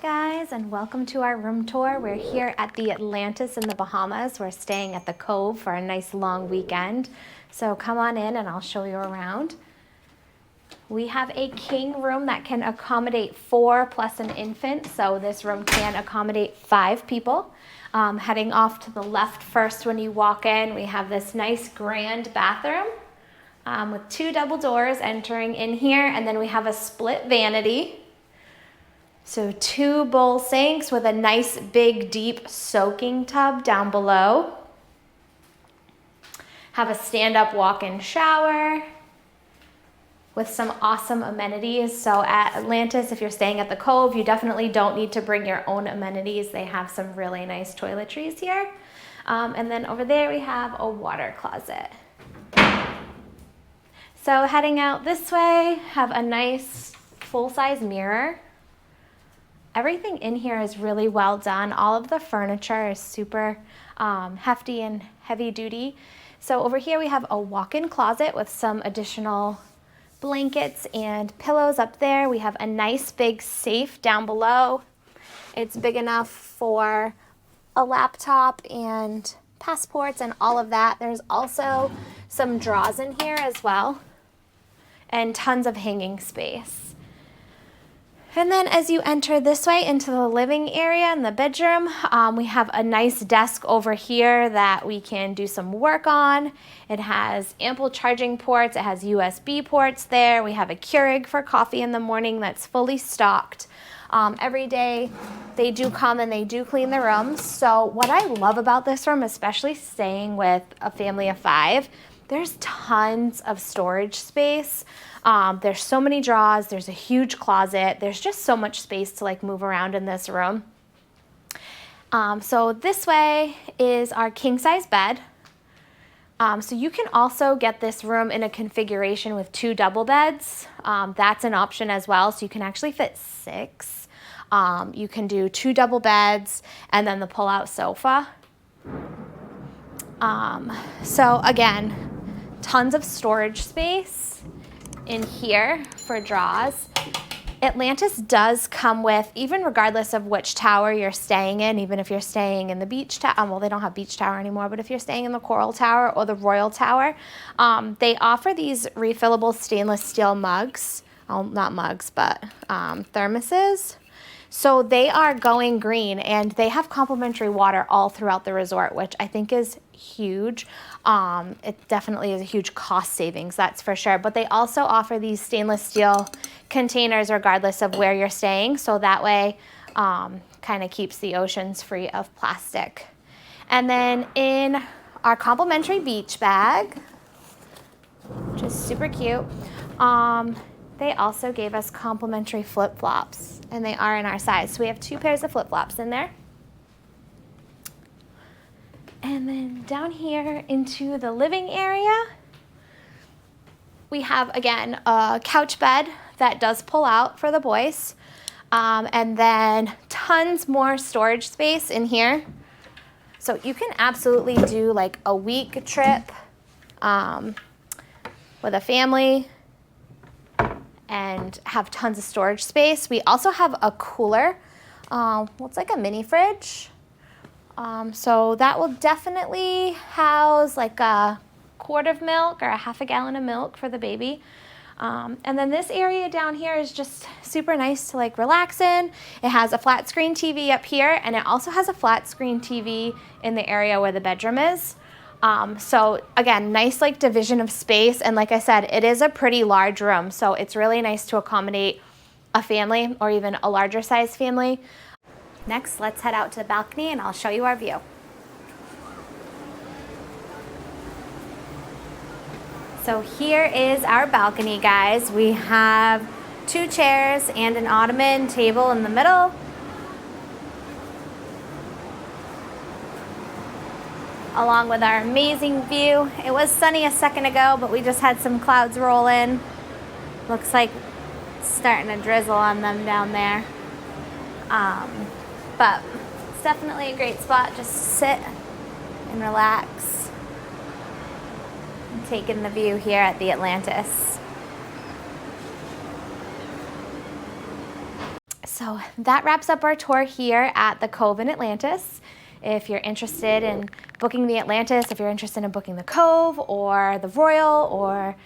guys, and welcome to our room tour. We're here at the Atlantis in the Bahamas. We're staying at the Cove for a nice long weekend. So come on in and I'll show you around. We have a king room that can accommodate 4 plus an infant. So this room can accommodate 5 people. Heading off to the left first when you walk in, we have this nice grand bathroom with 2 double doors entering in here. And then we have a split vanity. So 2 bowl sinks with a nice big deep soaking tub down below. Have a stand-up walk-in shower with some awesome amenities. So at Atlantis, if you're staying at the Cove, you definitely don't need to bring your own amenities. They have some really nice toiletries here. And then over there we have a water closet. So heading out this way, have a nice full-size mirror. Everything in here is really well done. All of the furniture is super hefty and heavy duty. So over here we have a walk-in closet with some additional blankets and pillows up there. We have a nice big safe down below. It's big enough for a laptop and passports and all of that. There's also some drawers in here as well and tons of hanging space. And then as you enter this way into the living area and the bedroom, we have a nice desk over here that we can do some work on. It has ample charging ports. It has USB ports there. We have a Keurig for coffee in the morning that's fully stocked. Every day they do come and they do clean the rooms. So what I love about this room, especially staying with a family of 5, there's tons of storage space. There's so many drawers, there's a huge closet, there's just so much space to like move around in this room. So this way is our king size bed. So you can also get this room in a configuration with 2 double beds. That's an option as well. So you can actually fit 6. You can do 2 double beds and then the pull-out sofa. So again, tons of storage space in here for drawers. Atlantis does come with, even regardless of which tower you're staying in, even if you're staying in the beach tower, well, they don't have beach tower anymore, but if you're staying in the Coral Tower or the Royal Tower, they offer these refillable stainless steel mugs, not mugs, but thermoses. So they are going green and they have complimentary water all throughout the resort, which I think is huge. It definitely is a huge cost savings, that's for sure. But they also offer these stainless steel containers regardless of where you're staying. So that way kind of keeps the oceans free of plastic. And then in our complimentary beach bag, which is super cute, they also gave us complimentary flip-flops, and they are in our size. So we have 2 pairs of flip-flops in there. And then down here into the living area, we have, again, a couch bed that does pull out for the boys. And then tons more storage space in here. So you can absolutely do like a week trip with a family and have tons of storage space. We also have a cooler. It's like a mini fridge. So that will definitely house like a quart of milk or a half a gallon of milk for the baby. And then this area down here is just super nice to like relax in. It has a flat screen TV up here, and it also has a flat screen TV in the area where the bedroom is. So again, nice like division of space. And like I said, it is a pretty large room. So it's really nice to accommodate a family or even a larger size family. Next, let's head out to the balcony and I'll show you our view. So here is our balcony, guys. We have 2 chairs and an ottoman table in the middle. Along with our amazing view. It was sunny a second ago, but we just had some clouds roll in. Looks like it's starting to drizzle on them down there. But it's definitely a great spot just to sit and relax and take in the view here at the Atlantis. So that wraps up our tour here at the Cove in Atlantis. If you're interested in booking the Atlantis, if you're interested in booking the Cove or the Royal or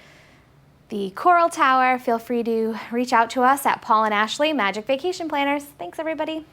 the Coral Tower, feel free to reach out to us at Paul and Ashley Magic Vacation Planners. Thanks, everybody.